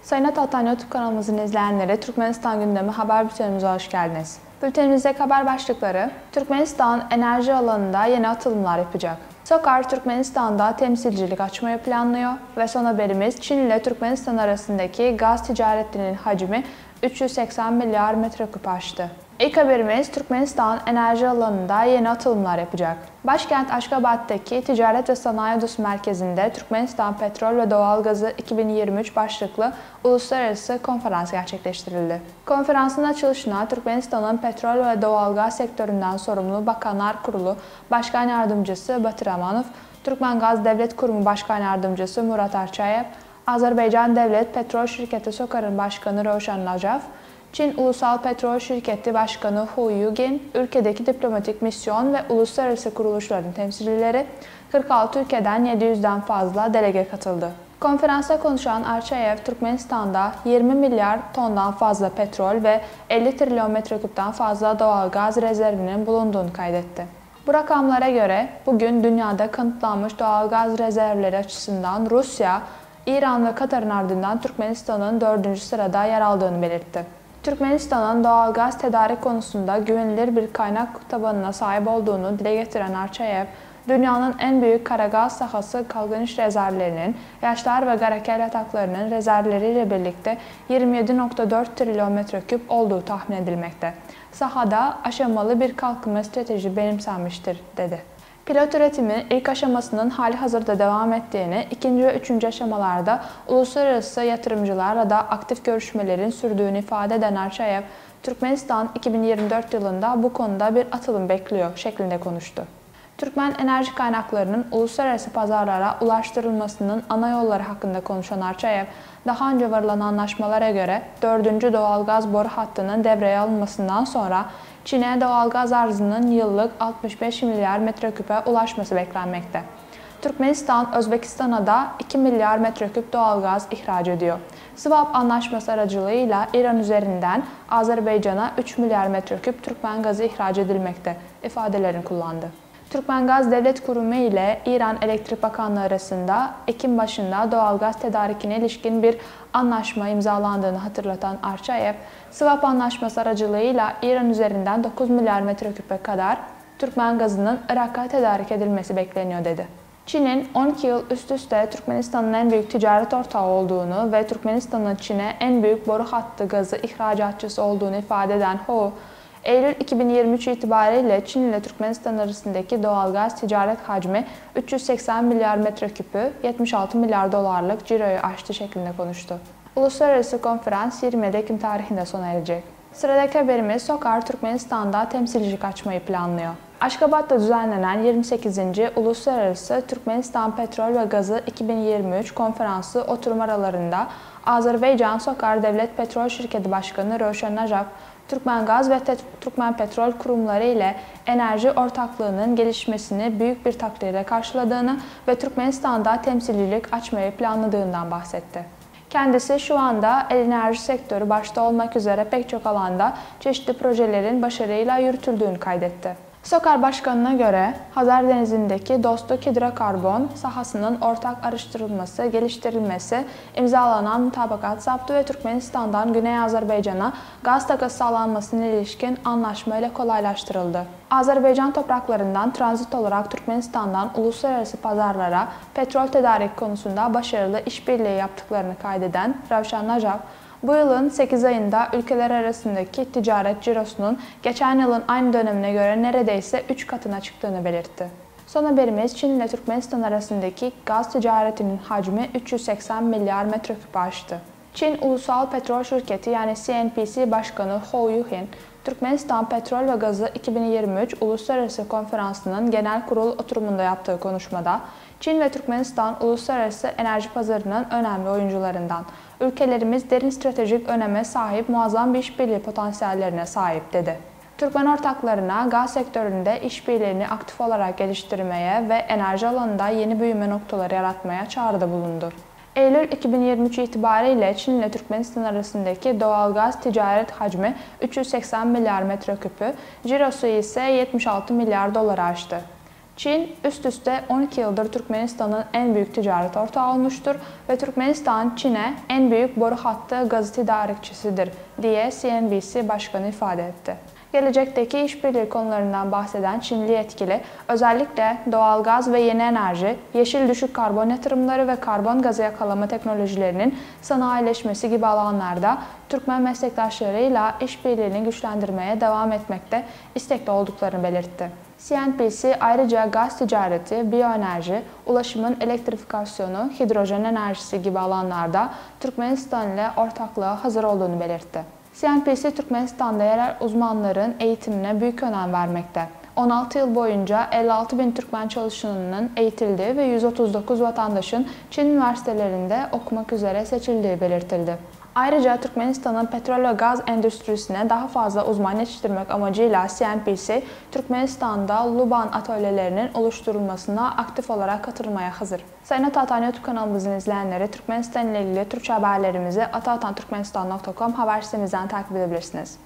Sayın Atatürk YouTube kanalımızın izleyenleri, Türkmenistan gündemi haber bültenimize hoş geldiniz. Bültenimizdeki haber başlıkları: Türkmenistan enerji alanında yeni atılımlar yapacak. SOKAR Türkmenistan'da temsilcilik açmayı planlıyor ve son haberimiz, Çin ile Türkmenistan arasındaki gaz ticaretinin hacmi 380 milyar metreküp aştı. İlk haberimiz, Türkmenistan enerji alanında yeni atılımlar yapacak. Başkent Aşgabat'taki Ticaret ve Sanayi Odası Merkezi'nde Türkmenistan Petrol ve Doğalgazı 2023 başlıklı uluslararası konferans gerçekleştirildi. Konferansın açılışına Türkmenistan'ın petrol ve doğalgaz sektöründen sorumlu Bakanlar Kurulu Başkan Yardımcısı Batır Amanov, Türkmengaz Devlet Kurumu Başkan Yardımcısı Murat Arçayev, Azerbaycan Devlet Petrol Şirketi SOKAR'ın Başkanı Roshan Najaf, Çin Ulusal Petrol Şirketi Başkanı Hu Yugin, ülkedeki diplomatik misyon ve uluslararası kuruluşların temsilcileri, 46 ülkeden 700'den fazla delege katıldı. Konferansta konuşan Arçayev, Türkmenistan'da 20 milyar tondan fazla petrol ve 50 trilyon metreküpten fazla doğal gaz rezervinin bulunduğunu kaydetti. Bu rakamlara göre bugün dünyada kanıtlanmış doğal gaz rezervleri açısından Rusya, İran ve Katar'ın ardından Türkmenistan'ın 4. sırada yer aldığını belirtti. Türkmenistan'ın doğal gaz tedarik konusunda güvenilir bir kaynak tabanına sahip olduğunu dile getiren Arçayev, dünyanın en büyük karagaz sahası kalkınış rezervlerinin, yaşlar ve Garakel yataklarının rezervleriyle birlikte 27,4 trilyon metreküp olduğu tahmin edilmekte. Sahada aşamalı bir kalkınma strateji benimsenmiştir, dedi. Pilot üretimin ilk aşamasının halihazırda devam ettiğini, ikinci ve üçüncü aşamalarda uluslararası yatırımcılarla da aktif görüşmelerin sürdüğünü ifade eden Arçayev, Türkmenistan 2024 yılında bu konuda bir atılım bekliyor şeklinde konuştu. Türkmen enerji kaynaklarının uluslararası pazarlara ulaştırılmasının ana yolları hakkında konuşan Arçayev, daha önce varılan anlaşmalara göre 4. doğalgaz boru hattının devreye alınmasından sonra Çin'e doğalgaz arzının yıllık 65 milyar metreküpe ulaşması beklenmekte. Türkmenistan, Özbekistan'a da 2 milyar metreküp doğalgaz ihraç ediyor. Swap anlaşması aracılığıyla İran üzerinden Azerbaycan'a 3 milyar metreküp Türkmen gazı ihraç edilmekte ifadelerini kullandı. Türkmengaz Devlet Kurumu ile İran Elektrik Bakanlığı arasında Ekim başında doğalgaz tedarikine ilişkin bir anlaşma imzalandığını hatırlatan Arçayev, swap anlaşması aracılığıyla İran üzerinden 9 milyar metreküpe kadar Türkmen gazının Irak'a tedarik edilmesi bekleniyor, dedi. Çin'in 12 yıl üst üste Türkmenistan'ın en büyük ticaret ortağı olduğunu ve Türkmenistan'ın Çin'e en büyük boru hattı gazı ihracatçısı olduğunu ifade eden Hu, Eylül 2023 itibariyle Çin ile Türkmenistan arasındaki doğalgaz ticaret hacmi 380 milyar metreküpü 76 milyar dolarlık ciroyu aştı şeklinde konuştu. Uluslararası konferans 27 Ekim tarihinde sona erecek. Sıradaki haberimiz, SOKAR Türkmenistan'da temsilcilik açmayı planlıyor. Aşgabat'ta düzenlenen 28. Uluslararası Türkmenistan Petrol ve Gazı 2023 konferansı oturum aralarında Azerbaycan SOKAR Devlet Petrol Şirketi Başkanı Roshan Najaf, Türkmengaz ve Türkmen Petrol kurumları ile enerji ortaklığının gelişmesini büyük bir takdirle karşıladığını ve Türkmenistan'da temsilcilik açmayı planladığından bahsetti. Kendisi şu anda enerji sektörü başta olmak üzere pek çok alanda çeşitli projelerin başarıyla yürütüldüğünü kaydetti. SOKAR Başkanı'na göre Hazar Denizi'ndeki Dostluk hidrokarbon sahasının ortak araştırılması, geliştirilmesi, imzalanan mutabakat zaptı ve Türkmenistan'dan Güney Azerbaycan'a gaz takası sağlanmasına ilişkin anlaşma ile kolaylaştırıldı. Azerbaycan topraklarından transit olarak Türkmenistan'dan uluslararası pazarlara petrol tedarik konusunda başarılı işbirliği yaptıklarını kaydeden Roshan Najaf, bu yılın 8 ayında ülkeler arasındaki ticaret cirosunun geçen yılın aynı dönemine göre neredeyse 3 katına çıktığını belirtti. Son haberimiz, Çin ile Türkmenistan arasındaki gaz ticaretinin hacmi 380 milyar metreküp aştı. Çin Ulusal Petrol Şirketi yani CNPC Başkanı Hu Yuhin, Türkmenistan Petrol ve Gazı 2023 Uluslararası Konferansı'nın genel kurul oturumunda yaptığı konuşmada, Çin ve Türkmenistan uluslararası enerji pazarının önemli oyuncularından. Ülkelerimiz derin stratejik öneme sahip muazzam bir işbirliği potansiyellerine sahip, dedi. Türkmen ortaklarına gaz sektöründe işbirliğini aktif olarak geliştirmeye ve enerji alanında yeni büyüme noktaları yaratmaya çağrıda bulundu. Eylül 2023 itibariyle Çin ile Türkmenistan arasındaki doğalgaz ticaret hacmi 380 milyar metreküpü, cirosu ise 76 milyar doları aştı. Çin üst üste 12 yıldır Türkmenistan'ın en büyük ticaret ortağı olmuştur ve Türkmenistan, Çin'e en büyük boru hattı gazı tedarikçisidir diye CNBC Başkanı ifade etti. Gelecekteki işbirliği konularından bahseden Çinli yetkili, özellikle doğalgaz ve yeni enerji, yeşil düşük karbon yatırımları ve karbon gazı yakalama teknolojilerinin sanayileşmesi gibi alanlarda Türkmen meslektaşlarıyla işbirliğini güçlendirmeye devam etmekte istekli olduklarını belirtti. CNBC ayrıca gaz ticareti, biyoenerji, ulaşımın elektrifikasyonu, hidrojen enerjisi gibi alanlarda Türkmenistan ile ortaklığa hazır olduğunu belirtti. CNBC, Türkmenistan'da yerel uzmanların eğitimine büyük önem vermekte. 16 yıl boyunca 56 bin Türkmen çalışanının eğitildiği ve 139 vatandaşın Çin üniversitelerinde okumak üzere seçildiği belirtildi. Ayrıca Türkmenistan'ın petrol ve gaz endüstrisine daha fazla uzman yetiştirmek amacıyla CNBC, Türkmenistan'da Luban atölyelerinin oluşturulmasına aktif olarak katılmaya hazır. Sayın Ataatan YouTube kanalımızın izleyenleri, Türkmenistan ile ilgili Türkçe haberlerimizi ataatanturkmenistan.com haber sitemizden takip edebilirsiniz.